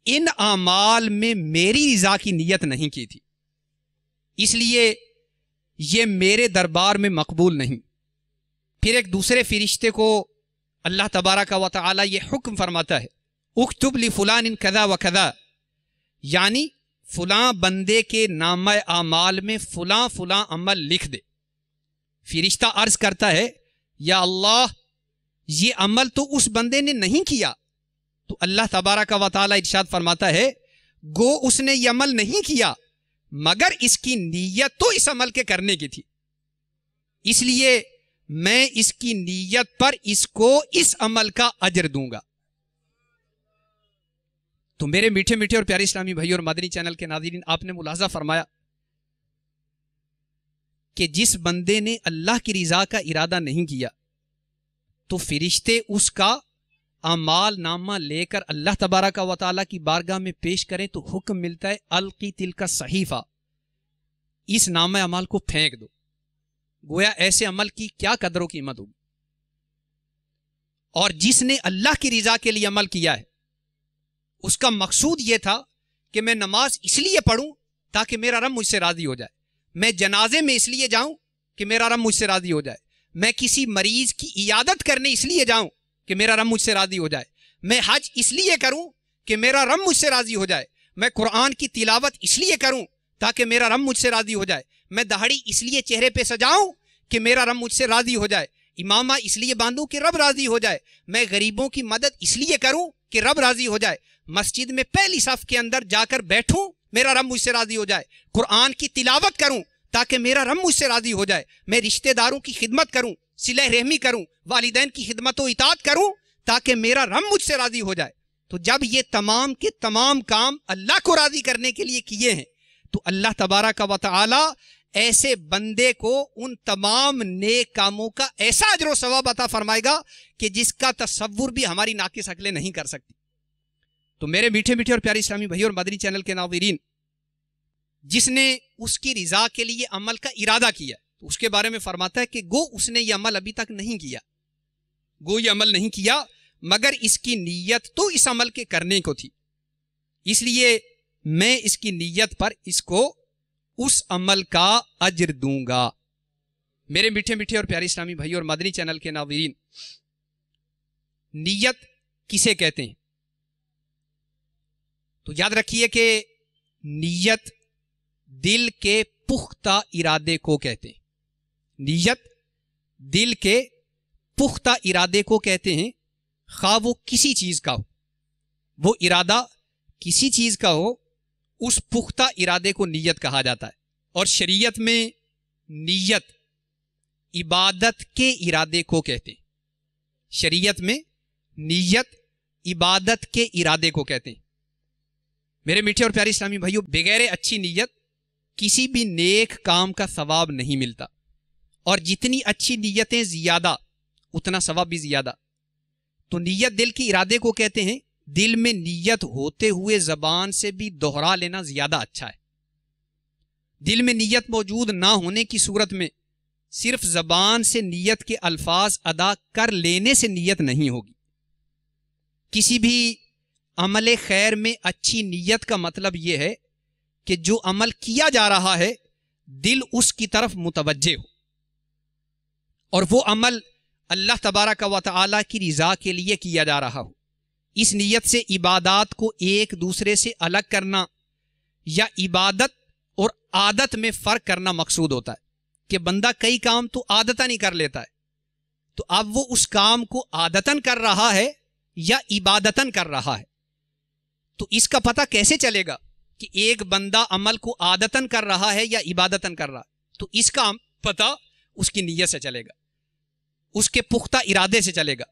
Speaker 2: ان اعمال میں میری رضا کی نیت نہیں کی تھی، اس لیے یہ میرے دربار میں مقبول نہیں۔ پھر ایک دوسرے فرشتے کو اللہ تبارک و تعالی یہ حکم فرماتا ہے اکتب لفلان کذا و کذا، یعنی فلاں بندے کے نامہ اعمال میں فلاں فلاں عمل لکھ دے۔ فرشتہ عرض کرتا ہے یا اللہ، یہ عمل تو اس بندے نے نہیں کیا، تو اللہ تبارک و تعالی ارشاد فرماتا ہے گو اس نے یہ عمل نہیں کیا مگر اس کی نیت تو اس عمل کے کرنے کی تھی، اس لیے میں اس کی نیت پر اس کو اس عمل کا اجر دوں گا۔ تو میرے میٹھے میٹھے اور پیارے اسلامی بھائی اور مدنی چینل کے ناظرین، آپ نے ملاحظہ فرمایا کہ جس بندے نے اللہ کی رضا کا ارادہ نہیں کیا تو فرشتے اس کا اعمال نامہ لے کر اللہ تبارک و تعالیٰ کی بارگاہ میں پیش کریں تو حکم ملتا ہے القی تلک الصحیفہ، اس نامہ اعمال کو پھینک دو۔ گویا ایسے عمل کی کیا قدر و قیمت ہوگی۔ اور جس نے اللہ کی رضا کے لیے عمل کیا ہے اس کا مقصود یہ تھا کہ میں نماز اس لیے پڑھوں تاکہ میرا رب مجھ سے راضی ہو جائے، میں جنازے میں اس لیے جاؤں کہ میرا رب مجھ سے راضی ہو جائے، میں کسی مریض کی عیادت کرنے اس لیے جاؤں کہ میرا رب مجھ سے راضی ہو جائے، میں حج اس لیے کروں کہ میرا رب مجھ سے راضی ہو جائے، میں قرآن کی تلاوت اس لیے کروں تاکہ میرا رب مجھ سے راضی ہو جائے، میں داڑھی اس لیے چہرے پہ سجاؤں کہ میرا رب مجھ سے راضی ہو جائے، امامہ اس لیے باندھوں کہ رب راضی ہو جائے، میں غریبوں کی مدد اس لیے کروں کہ رب راضی ہو جائے، مسجد میں پہلی صف کے اندر جا کر بیٹھوں میرا رب مجھ سے راضی ہو جائے، قرآن کی تلاوت کروں تاکہ میرا رب مجھ سے راضی ہو جائے، میں رشتہ داروں کی خدمت کروں، صلہ رحمی کروں، والدین کی خدمت و اطاعت کروں تاکہ میرا رب مجھ سے راضی ہو جائے۔ تو جب یہ تمام کے تمام کام اللہ کو راضی کرنے کے لیے کیے ہیں تو اللہ تبارک و تعالی ایسے بندے کو ان تمام نیک کاموں کا ایسا اجر و ثواب عطا فرمائے گا کہ جس کا تصور بھی ہماری ناقص عقلیں نہیں کر سکتی۔ تو میرے میٹھے میٹھے اور پیارے اسلامی بھائی اور مدنی چینل کے ناظرین، جس نے اس کی رضا کے لیے عمل کا ارادہ کیا تو اس کے بارے میں فرماتا ہے کہ گو اس نے یہ عمل ابھی تک نہیں کیا، گو یہ عمل نہیں کیا مگر اس کی نیت تو اس عمل کے کرنے کو تھی، اس لیے میں اس کی نیت پر اس کو اس عمل کا اجر دوں گا۔ میرے میٹھے میٹھے اور پیارے اسلامی بھائی اور مدنی چینل کے ناظرین، نیت کسے کہتے ہیں؟ تو یاد رکھیے کہ نیت دل کے پختہ ارادے کو کہتے ہیں، نیت دل کے پختہ ارادے کو کہتے ہیں، خواہ وہ کسی چیز کا ہو، وہ ارادہ کسی چیز کا ہو، اس پختہ ارادے کو نیت کہا جاتا ہے۔ اور شریعت میں نیت عبادت کے ارادے کو کہتے ہیں، شریعت میں نیت عبادت کے ارادے کو کہتے ہیں۔ میرے میٹھے اور پیارے اسلامی بھائیوں، بغیر اچھی نیت کسی بھی نیک کام کا ثواب نہیں ملتا، اور جتنی اچھی نیتیں زیادہ اتنا ثواب بھی زیادہ۔ تو نیت دل کے ارادے کو کہتے ہیں، دل میں نیت ہوتے ہوئے زبان سے بھی دوہرا لینا زیادہ اچھا ہے۔ دل میں نیت موجود نہ ہونے کی صورت میں صرف زبان سے نیت کے الفاظ ادا کر لینے سے نیت نہیں ہوگی۔ کسی بھی عمل خیر میں اچھی نیت کا مطلب یہ ہے کہ جو عمل کیا جا رہا ہے دل اس کی طرف متوجہ ہو، اور وہ عمل اللہ تبارک و تعالی کی رضا کے لیے کیا جا رہا ہو۔ اس نیت سے عبادات کو ایک دوسرے سے الگ کرنا یا عبادت اور عادت میں فرق کرنا مقصود ہوتا ہے کہ بندہ کئی کام تو عادتاً ہی کر لیتا ہے، تو اب وہ اس کام کو عادتاً کر رہا ہے یا عبادتاً کر رہا ہے، تو اس کا پتہ کیسے چلے گا کہ ایک بندہ عمل کو عادتاً کر رہا ہے یا عبادتاً کر رہا ہے؟ تو اس کا پتہ اس کی نیت سے چلے گا، اس کے پختہ ارادے سے چلے گا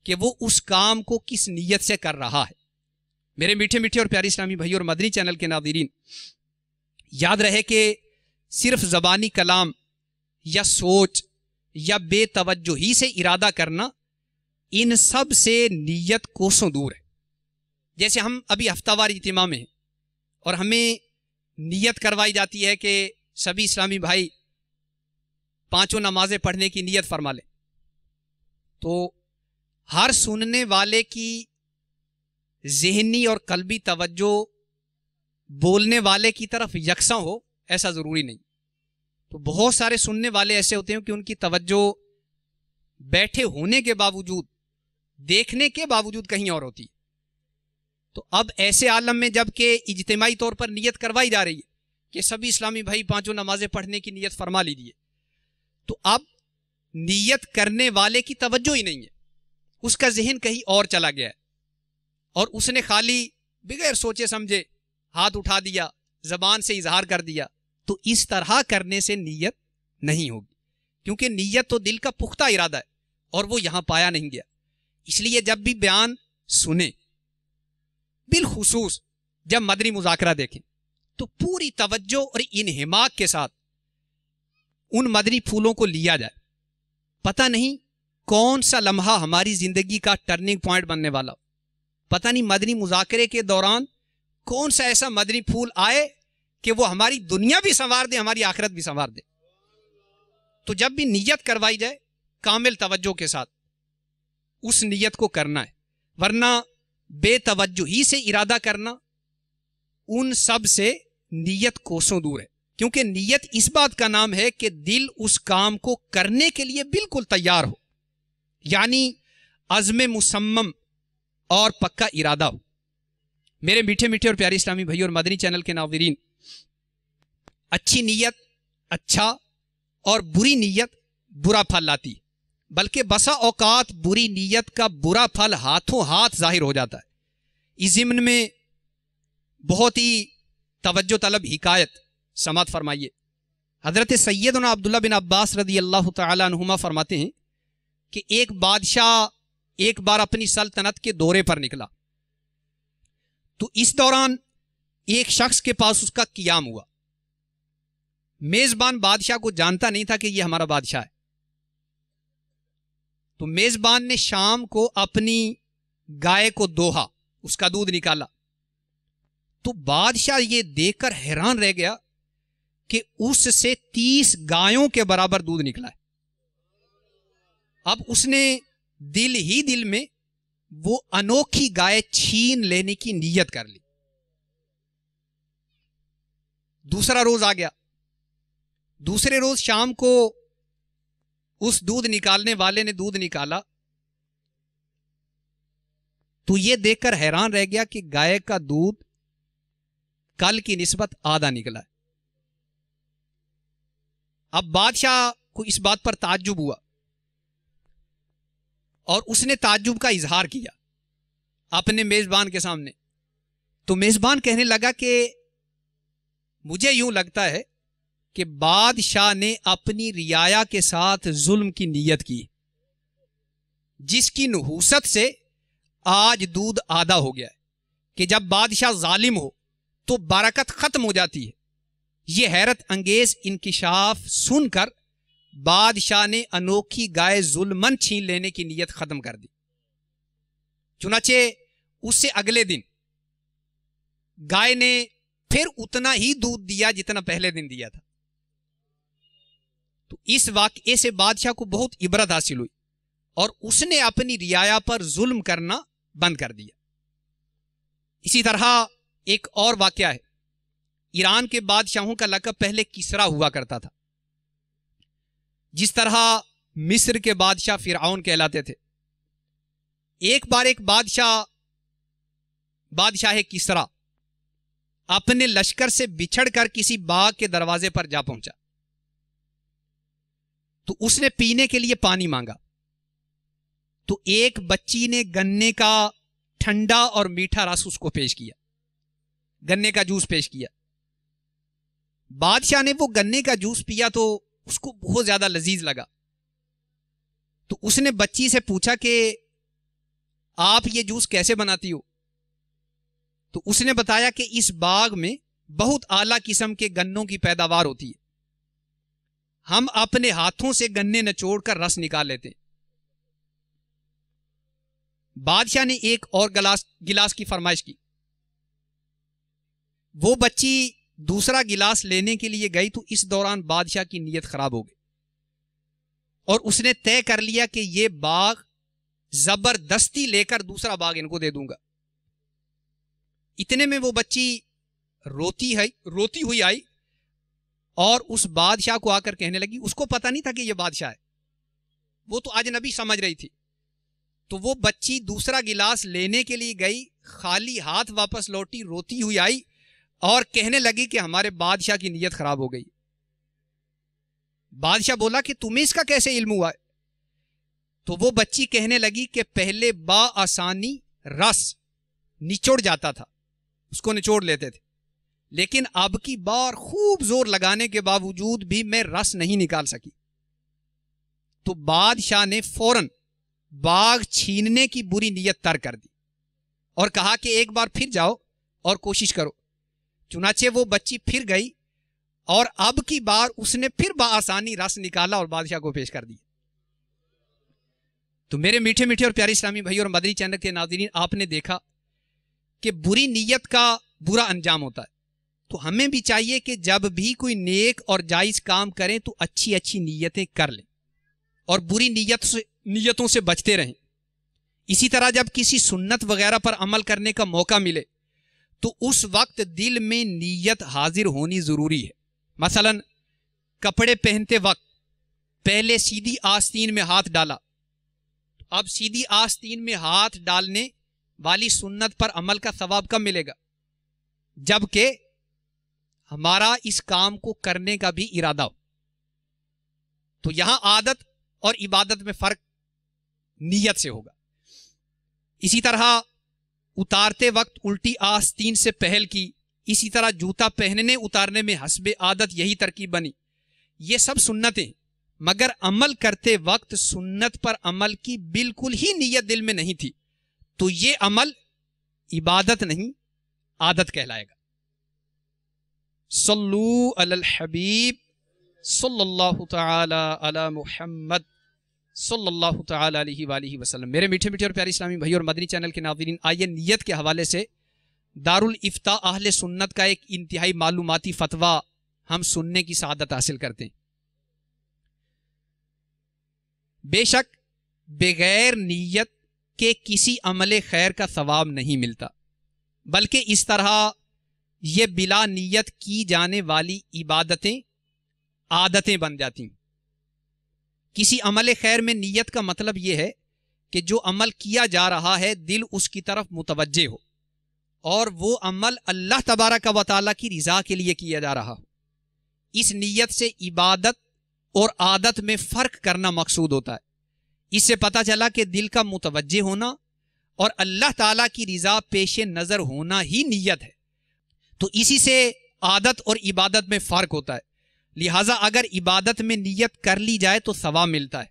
Speaker 2: کہ وہ اس کام کو کس نیت سے کر رہا ہے۔ میرے میٹھے میٹھے اور پیارے اسلامی بھائی اور مدنی چینل کے ناظرین، یاد رہے کہ صرف زبانی کلام یا سوچ یا بے توجہی سے ارادہ کرنا، ان سب سے نیت کوسوں دور ہے۔ جیسے ہم ابھی ہفتہ وار اجتماع میں ہیں اور ہمیں نیت کروائی جاتی ہے کہ سبھی اسلامی بھائی 5 نمازیں پڑھنے کی نیت فرما لیں، تو ہر سننے والے کی ذہنی اور قلبی توجہ بولنے والے کی طرف یکساں ہو ایسا ضروری نہیں۔ تو بہت سارے سننے والے ایسے ہوتے ہیں کہ ان کی توجہ بیٹھے ہونے کے باوجود، دیکھنے کے باوجود کہیں اور ہوتی ہے۔ تو اب ایسے عالم میں جب کہ اجتماعی طور پر نیت کروائی جا رہی ہے کہ سبھی اسلامی بھائی 5 نمازیں پڑھنے کی نیت فرما لیجیے، تو اب نیت کرنے والے کی توجہ ہی نہیں ہے، اس کا ذہن کہیں اور چلا گیا ہے اور اس نے خالی بغیر سوچے سمجھے ہاتھ اٹھا دیا، زبان سے اظہار کر دیا۔ تو اس طرح کرنے سے نیت نہیں ہوگی، کیونکہ نیت تو دل کا پختہ ارادہ ہے اور وہ یہاں پایا نہیں گیا۔ اس لیے جب بھی بیان سنیں، بالخصوص جب مدنی مذاکرہ دیکھیں، تو پوری توجہ اور انہماک کے ساتھ ان مدنی پھولوں کو لیا جائے۔ پتہ نہیں کون سا لمحہ ہماری زندگی کا ٹرننگ پوائنٹ بننے والا ہو، پتہ نہیں مدنی مذاکرے کے دوران کون سا ایسا مدنی پھول آئے کہ وہ ہماری دنیا بھی سنوار دے، ہماری آخرت بھی سنوار دے۔ تو جب بھی نیت کروائی جائے، کامل توجہ کے ساتھ اس نیت کو کرنا ہے، ورنہ بے توجہی سے ارادہ کرنا ان سب سے نیت کوسوں دور ہے، کیونکہ نیت اس بات کا نام ہے کہ دل اس کام کو کرنے کے لیے بالکل تیار ہو، یعنی عزم مصمم اور پکا ارادہ ہو۔ میرے میٹھے میٹھے اور پیارے اسلامی بھائی اور مدنی چینل کے ناظرین، اچھی نیت اچھا اور بری نیت برا پھل لاتی ہے، بلکہ بسا اوقات بری نیت کا برا پھل ہاتھوں ہاتھ ظاہر ہو جاتا ہے۔ اس ضمن میں بہت ہی توجہ طلب حکایت سماعت فرمائیے۔ حضرت سیدنا عبداللہ بن عباس رضی اللہ تعالی عنہما فرماتے ہیں کہ ایک بادشاہ ایک بار اپنی سلطنت کے دورے پر نکلا، تو اس دوران ایک شخص کے پاس اس کا قیام ہوا۔ میزبان بادشاہ کو جانتا نہیں تھا کہ یہ ہمارا بادشاہ ہے، تو میزبان نے شام کو اپنی گائے کو دوہا، اس کا دودھ نکالا، تو بادشاہ یہ دیکھ کر حیران رہ گیا کہ اس سے 30 گایوں کے برابر دودھ نکلا ہے۔ اب اس نے دل ہی دل میں وہ انوکھی گائے چھین لینے کی نیت کر لی۔ دوسرا روز آ گیا، دوسرے روز شام کو اس دودھ نکالنے والے نے دودھ نکالا، تو یہ دیکھ کر حیران رہ گیا کہ گائے کا دودھ کل کی نسبت آدھا نکلا ہے۔ اب بادشاہ کو اس بات پر تعجب ہوا اور اس نے تعجب کا اظہار کیا اپنے میزبان کے سامنے۔ تو میزبان کہنے لگا کہ مجھے یوں لگتا ہے کہ بادشاہ نے اپنی رعایا کے ساتھ ظلم کی نیت کی، جس کی نحوست سے آج دودھ آدھا ہو گیا ہے، کہ جب بادشاہ ظالم ہو تو برکت ختم ہو جاتی ہے۔ یہ حیرت انگیز انکشاف سن کر بادشاہ نے انوکھی گائے ظلمن چھین لینے کی نیت ختم کر دی۔ چنانچہ اس سے اگلے دن گائے نے پھر اتنا ہی دودھ دیا جتنا پہلے دن دیا تھا۔ تو اس واقعے سے بادشاہ کو بہت عبرت حاصل ہوئی اور اس نے اپنی رعایا پر ظلم کرنا بند کر دیا۔ اسی طرح ایک اور واقعہ ہے۔ ایران کے بادشاہوں کا لقب پہلے کسرا ہوا کرتا تھا، جس طرح مصر کے بادشاہ فرعون کہلاتے تھے۔ ایک بار ایک بادشاہ بادشاہ کسرا اپنے لشکر سے بچھڑ کر کسی باغ کے دروازے پر جا پہنچا تو اس نے پینے کے لیے پانی مانگا تو ایک بچی نے گنے کا ٹھنڈا اور میٹھا رس اس کو پیش کیا، گنے کا جوس پیش کیا۔ بادشاہ نے وہ گنے کا جوس پیا تو اس کو بہت زیادہ لذیذ لگا، تو اس نے بچی سے پوچھا کہ آپ یہ جوس کیسے بناتی ہو؟ تو اس نے بتایا کہ اس باغ میں بہت اعلیٰ قسم کے گنوں کی پیداوار ہوتی ہے، ہم اپنے ہاتھوں سے گنے نچوڑ کر رس نکال لیتے ہیں۔ بادشاہ نے ایک اور گلاس کی فرمائش کی۔ وہ بچی دوسرا گلاس لینے کے لیے گئی تو اس دوران بادشاہ کی نیت خراب ہو گئی اور اس نے طے کر لیا کہ یہ باغ زبردستی لے کر دوسرا باغ ان کو دے دوں گا۔ اتنے میں وہ بچی روتی ہوئی آئی اور اس بادشاہ کو آ کر کہنے لگی، اس کو پتہ نہیں تھا کہ یہ بادشاہ ہے، وہ تو اجنبی سمجھ رہی تھی۔ تو وہ بچی دوسرا گلاس لینے کے لیے گئی، خالی ہاتھ واپس لوٹی، روتی ہوئی آئی اور کہنے لگی کہ ہمارے بادشاہ کی نیت خراب ہو گئی۔ بادشاہ بولا کہ تمہیں اس کا کیسے علم ہوا ہے؟ تو وہ بچی کہنے لگی کہ پہلے بآسانی رس نچوڑ جاتا تھا، اس کو نچوڑ لیتے تھے، لیکن اب کی بار خوب زور لگانے کے باوجود بھی میں رس نہیں نکال سکی۔ تو بادشاہ نے فوراً باغ چھیننے کی بری نیت ترک کر دی اور کہا کہ ایک بار پھر جاؤ اور کوشش کرو۔ چنانچہ وہ بچی پھر گئی اور اب کی بار اس نے پھر بآسانی رس نکالا اور بادشاہ کو پیش کر دیا۔ تو میرے میٹھے میٹھے اور پیارے اسلامی بھائی اور مدنی چینل کے ناظرین، آپ نے دیکھا کہ بری نیت کا برا انجام ہوتا ہے، تو ہمیں بھی چاہیے کہ جب بھی کوئی نیک اور جائز کام کریں تو اچھی اچھی نیتیں کر لیں اور بری نیتوں سے بچتے رہیں۔ اسی طرح جب کسی سنت وغیرہ پر عمل کرنے کا موقع ملے تو اس وقت دل میں نیت حاضر ہونی ضروری ہے۔ مثلا کپڑے پہنتے وقت پہلے سیدھی آستین میں ہاتھ ڈالا، اب سیدھی آستین میں ہاتھ ڈالنے والی سنت پر عمل کا ثواب کم ملے گا، جبکہ ہمارا اس کام کو کرنے کا بھی ارادہ ہو۔ تو یہاں عادت اور عبادت میں فرق نیت سے ہوگا۔ اسی طرح اتارتے وقت الٹی آستین سے پہل کی، اسی طرح جوتا پہننے اتارنے میں حسب عادت یہی ترکیب بنی۔ یہ سب سنتیں، مگر عمل کرتے وقت سنت پر عمل کی بالکل ہی نیت دل میں نہیں تھی، تو یہ عمل عبادت نہیں عادت کہلائے گا۔ صلو علی الحبیب صلی اللہ تعالی علی محمد صلی اللہ تعالی علیہ وآلہ وسلم۔ میرے میٹھے میٹھے اور پیارے اسلامی بھائی اور مدنی چینل کے ناظرین، آئیے نیت کے حوالے سے دارالافتاء اہل سنت کا ایک انتہائی معلوماتی فتویٰ ہم سننے کی سعادت حاصل کرتے ہیں۔ بے شک بغیر نیت کے کسی عمل خیر کا ثواب نہیں ملتا، بلکہ اس طرح یہ بلا نیت کی جانے والی عبادتیں عادتیں بن جاتی ہیں۔ کسی عمل خیر میں نیت کا مطلب یہ ہے کہ جو عمل کیا جا رہا ہے دل اس کی طرف متوجہ ہو اور وہ عمل اللہ تبارک و تعالیٰ کی رضا کے لیے کیا جا رہا ہو۔ اس نیت سے عبادت اور عادت میں فرق کرنا مقصود ہوتا ہے۔ اس سے پتہ چلا کہ دل کا متوجہ ہونا اور اللہ تعالیٰ کی رضا پیش نظر ہونا ہی نیت ہے، تو اسی سے عادت اور عبادت میں فرق ہوتا ہے۔ لہٰذا اگر عبادت میں نیت کر لی جائے تو ثواب ملتا ہے،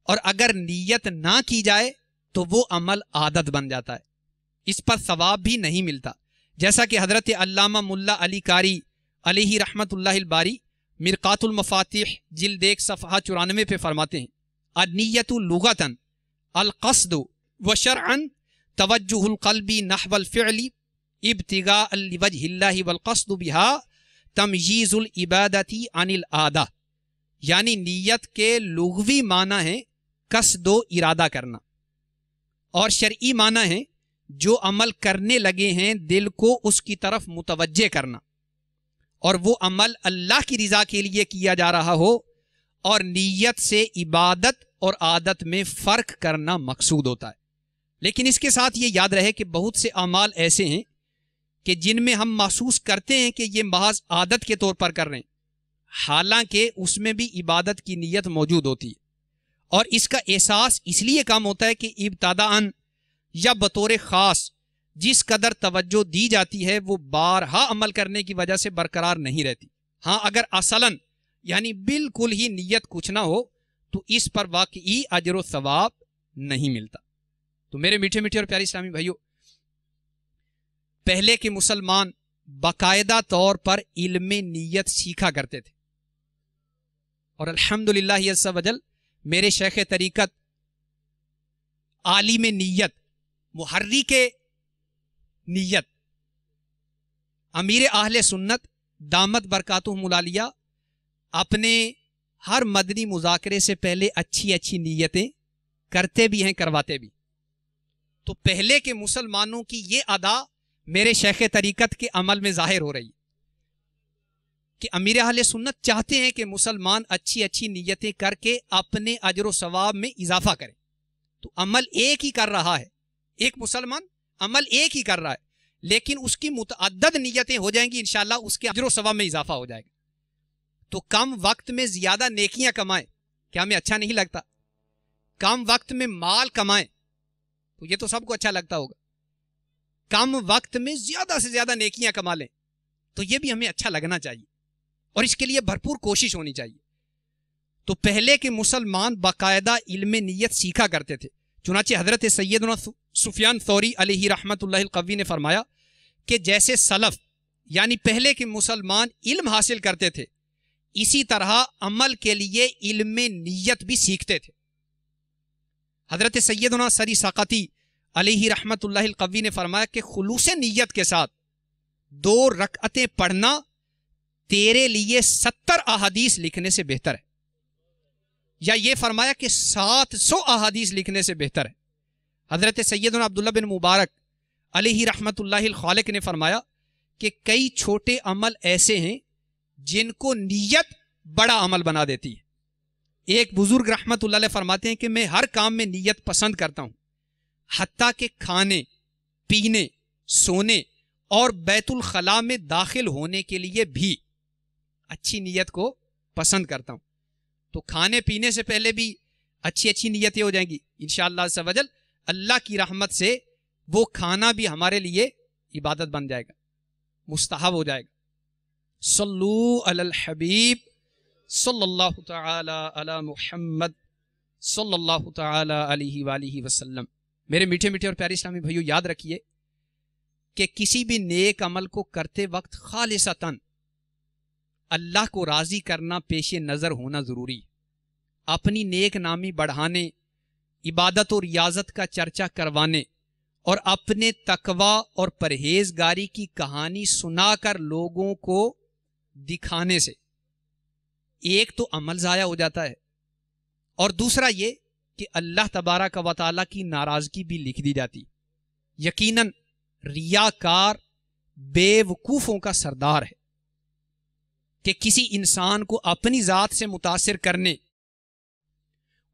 Speaker 2: اور اگر نیت نہ کی جائے تو وہ عمل عادت بن جاتا ہے، اس پر ثواب بھی نہیں ملتا۔ جیسا کہ حضرت علامہ ملا علی قاری علیہ رحمت اللہ الباری مرقات المفاتیح جلد 1 صفحہ 94 پہ فرماتے ہیں، النیت لغتاً القصد وشرعاً توجہ القلب نحو الفعل ابتغاء لوجہ اللہ والقصد بها تمییز العبادتی عن العادہ، یعنی نیت کے لغوی معنی ہے قصد و ارادہ کرنا، اور شرعی معنی ہے جو عمل کرنے لگے ہیں دل کو اس کی طرف متوجہ کرنا، اور وہ عمل اللہ کی رضا کے لیے کیا جا رہا ہو، اور نیت سے عبادت اور عادت میں فرق کرنا مقصود ہوتا ہے۔ لیکن اس کے ساتھ یہ یاد رہے کہ بہت سے اعمال ایسے ہیں کہ جن میں ہم محسوس کرتے ہیں کہ یہ محض عادت کے طور پر کر رہے ہیں، حالانکہ اس میں بھی عبادت کی نیت موجود ہوتی ہے، اور اس کا احساس اس لیے کم ہوتا ہے کہ ابتداءً یا بطور خاص جس قدر توجہ دی جاتی ہے وہ بارہا عمل کرنے کی وجہ سے برقرار نہیں رہتی۔ ہاں اگر اصلاً یعنی بالکل ہی نیت کچھ نہ ہو تو اس پر واقعی اجر و ثواب نہیں ملتا۔ تو میرے میٹھے میٹھے اور پیارے اسلامی بھائیوں، پہلے کے مسلمان باقاعدہ طور پر علم نیت سیکھا کرتے تھے، اور الحمدللہ عز وجل میرے شیخ طریقت عالم نیت، محرک نیت، امیر اہل سنت دامت برکاتہم العالیہ اپنے ہر مدنی مذاکرے سے پہلے اچھی اچھی نیتیں کرتے بھی ہیں، کرواتے بھی۔ تو پہلے کے مسلمانوں کی یہ ادا میرے شیخ طریقت کے عمل میں ظاہر ہو رہی ہے کہ امیر اہل سنت چاہتے ہیں کہ مسلمان اچھی اچھی نیتیں کر کے اپنے اجر و ثواب میں اضافہ کریں۔ تو عمل ایک ہی کر رہا ہے، ایک مسلمان عمل ایک ہی کر رہا ہے، لیکن اس کی متعدد نیتیں ہو جائیں گی، انشاءاللہ اس کے اجر و ثواب میں اضافہ ہو جائے گا۔ تو کم وقت میں زیادہ نیکیاں کمائیں، کیا ہمیں اچھا نہیں لگتا؟ کم وقت میں مال کمائیں تو یہ تو سب کو اچھا لگتا ہوگا۔ کم وقت میں زیادہ سے زیادہ نیکیاں کما لیں تو یہ بھی ہمیں اچھا لگنا چاہیے، اور اس کے لیے بھرپور کوشش ہونی چاہیے۔ تو پہلے کے مسلمان باقاعدہ علم نیت سیکھا کرتے تھے، چنانچہ حضرت سیدنا سفیان ثوری علیہ رحمت اللہ القوی نے فرمایا کہ جیسے سلف یعنی پہلے کے مسلمان علم حاصل کرتے تھے، اسی طرح عمل کے لیے علم نیت بھی سیکھتے تھے۔ حضرت سیدنا سری سقطی علیہ رحمت اللہ القوی نے فرمایا کہ خلوص نیت کے ساتھ 2 رکعتیں پڑھنا تیرے لیے 70 احادیث لکھنے سے بہتر ہے، یا یہ فرمایا کہ 700 احادیث لکھنے سے بہتر ہے۔ حضرت سیدنا عبداللہ بن مبارک علیہ رحمت اللہ الخالق نے فرمایا کہ کئی چھوٹے عمل ایسے ہیں جن کو نیت بڑا عمل بنا دیتی ہے۔ ایک بزرگ رحمت اللہ علیہ فرماتے ہیں کہ میں ہر کام میں نیت پسند کرتا ہوں، حتیٰ کہ کھانے، پینے، سونے اور بیت الخلاء میں داخل ہونے کے لیے بھی اچھی نیت کو پسند کرتا ہوں۔ تو کھانے پینے سے پہلے بھی اچھی اچھی نیتیں ہو جائیں گی انشاءاللہ عز و جل۔ اللہ کی رحمت سے وہ کھانا بھی ہمارے لیے عبادت بن جائے گا، مستحب ہو جائے گا۔ صلو علی الحبیب صلی اللہ تعالی علی محمد صلی اللہ تعالی علیہ وآلہ وسلم۔ میرے میٹھے میٹھے اور پیارے اسلامی بھائیو، یاد رکھیے کہ کسی بھی نیک عمل کو کرتے وقت خالصتاً اللہ کو راضی کرنا پیش نظر ہونا ضروری ہے۔ اپنی نیک نامی بڑھانے، عبادت اور ریاضت کا چرچا کروانے اور اپنے تقوی اور پرہیزگاری کی کہانی سنا کر لوگوں کو دکھانے سے ایک تو عمل ضائع ہو جاتا ہے، اور دوسرا یہ کہ اللہ تبارک و تعالیٰ کی ناراضگی بھی لکھ دی جاتی۔ یقیناً ریاکار بے وقوفوں کا سردار ہے کہ کسی انسان کو اپنی ذات سے متاثر کرنے،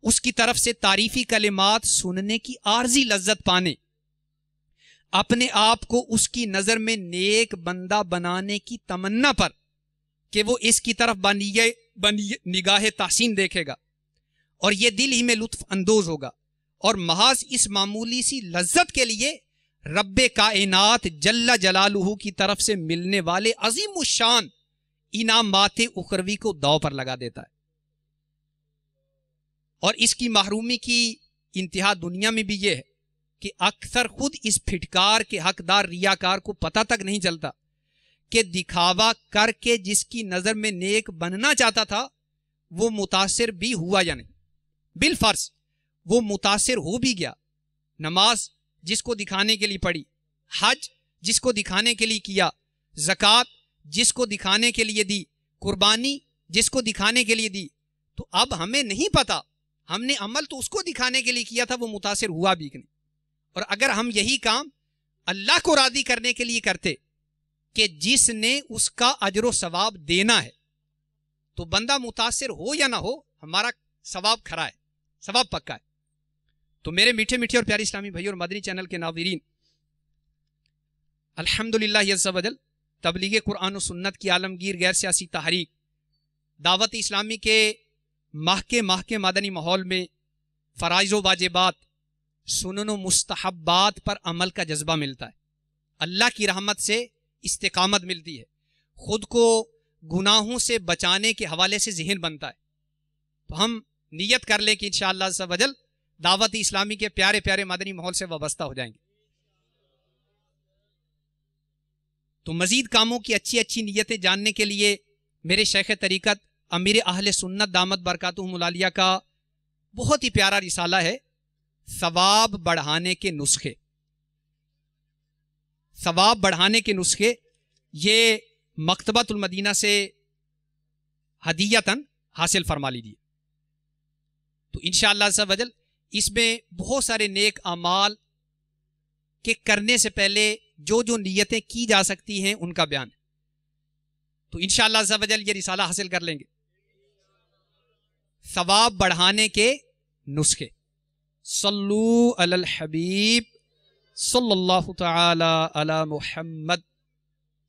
Speaker 2: اس کی طرف سے تعریفی کلمات سننے کی عارضی لذت پانے، اپنے آپ کو اس کی نظر میں نیک بندہ بنانے کی تمنا پر کہ وہ اس کی طرف نگاہ تحسین دیکھے گا اور یہ دل ہی میں لطف اندوز ہوگا، اور محض اس معمولی سی لذت کے لیے رب کائنات جل جلالہ کی طرف سے ملنے والے عظیم الشان انعامات اخروی کو داؤ پر لگا دیتا ہے۔ اور اس کی محرومی کی انتہا دنیا میں بھی یہ ہے کہ اکثر خود اس پھٹکار کے حقدار ریاکار کو پتہ تک نہیں چلتا کہ دکھاوا کر کے جس کی نظر میں نیک بننا چاہتا تھا وہ متاثر بھی ہوا یا نہیں۔ بالفرض وہ متاثر ہو بھی گیا، نماز جس کو دکھانے کے لیے پڑھی، حج جس کو دکھانے کے لیے کیا، زکوٰۃ جس کو دکھانے کے لیے دی، قربانی جس کو دکھانے کے لیے دی، تو اب ہمیں نہیں پتا ہم نے عمل تو اس کو دکھانے کے لیے کیا تھا، وہ متاثر ہوا بھی کہ نہیں۔ اور اگر ہم یہی کام اللہ کو راضی کرنے کے لیے کرتے کہ جس نے اس کا اجر و ثواب دینا ہے، تو بندہ متاثر ہو یا نہ ہو ہمارا ثواب کھرا ہے، ثواب پکا ہے۔ تو میرے میٹھے میٹھے اور پیارے اسلامی بھائی اور مدنی چینل کے ناظرین، الحمدللہ عز و جل تبلیغ قرآن و سنت کی عالمگیر غیر سیاسی تحریک دعوت اسلامی کے ماہ کے مدنی ماحول میں فرائض و واجبات، سنن و مستحبات پر عمل کا جذبہ ملتا ہے، اللہ کی رحمت سے استقامت ملتی ہے، خود کو گناہوں سے بچانے کے حوالے سے ذہن بنتا ہے۔ تو ہم نیت کر لیں کہ انشاءاللہ عز و جل دعوت اسلامی کے پیارے پیارے مدنی ماحول سے وابستہ ہو جائیں گے۔ تو مزید کاموں کی اچھی اچھی نیتیں جاننے کے لیے میرے شیخ طریقت امیر اہل سنت دامت برکاتہم العالیہ کا بہت ہی پیارا رسالہ ہے، ثواب بڑھانے کے نسخے۔ ثواب بڑھانے کے نسخے یہ مکتبۃ المدینہ سے ہدیتاً حاصل فرما لیجیے۔ تو انشاءاللہ عز و جل اس میں بہت سارے نیک اعمال کے کرنے سے پہلے جو جو نیتیں کی جا سکتی ہیں ان کا بیان ہے۔ تو انشاءاللہ عز و جل یہ رسالہ حاصل کر لیں گے، ثواب بڑھانے کے نسخے۔ صلو علی الحبیب صلی اللہ تعالی علی محمد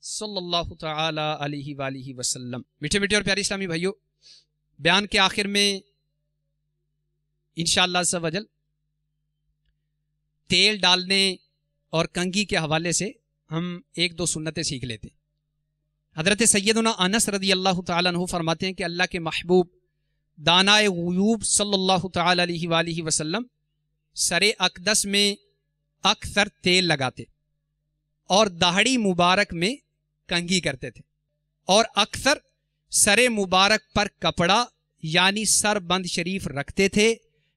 Speaker 2: صلی اللہ تعالی علیہ وآلہ وسلم۔ میٹھے میٹھے اور پیارے اسلامی بھائیوں، بیان کے آخر میں انشاءاللہ عز و جل تیل ڈالنے اور کنگھی کے حوالے سے ہم ایک دو سنتیں سیکھ لیتے ہیں۔ حضرت سیدنا انس رضی اللہ تعالیٰ عنہ فرماتے ہیں کہ اللہ کے محبوب دانائے غیوب صلی اللہ تعالی علیہ وآلہ وسلم سر اقدس میں اکثر تیل لگاتے اور داڑھی مبارک میں کنگھی کرتے تھے، اور اکثر سر مبارک پر کپڑا یعنی سر بند شریف رکھتے تھے،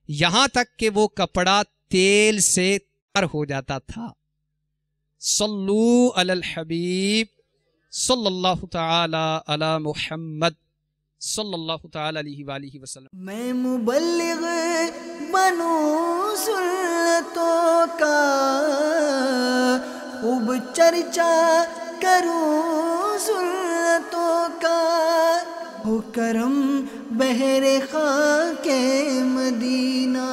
Speaker 2: یہاں تک کہ وہ کپڑا تیل سے تر ہو جاتا تھا۔ صلو علی الحبیب صلی اللہ تعالی علی محمد صلی اللہ تعالی علیہ وآلہ وسلم۔
Speaker 3: میں مبلغ بنوں سنتوں کا، خوب چرچا کروں سنتوں کا، ہو کرم بہر خاک مدینہ۔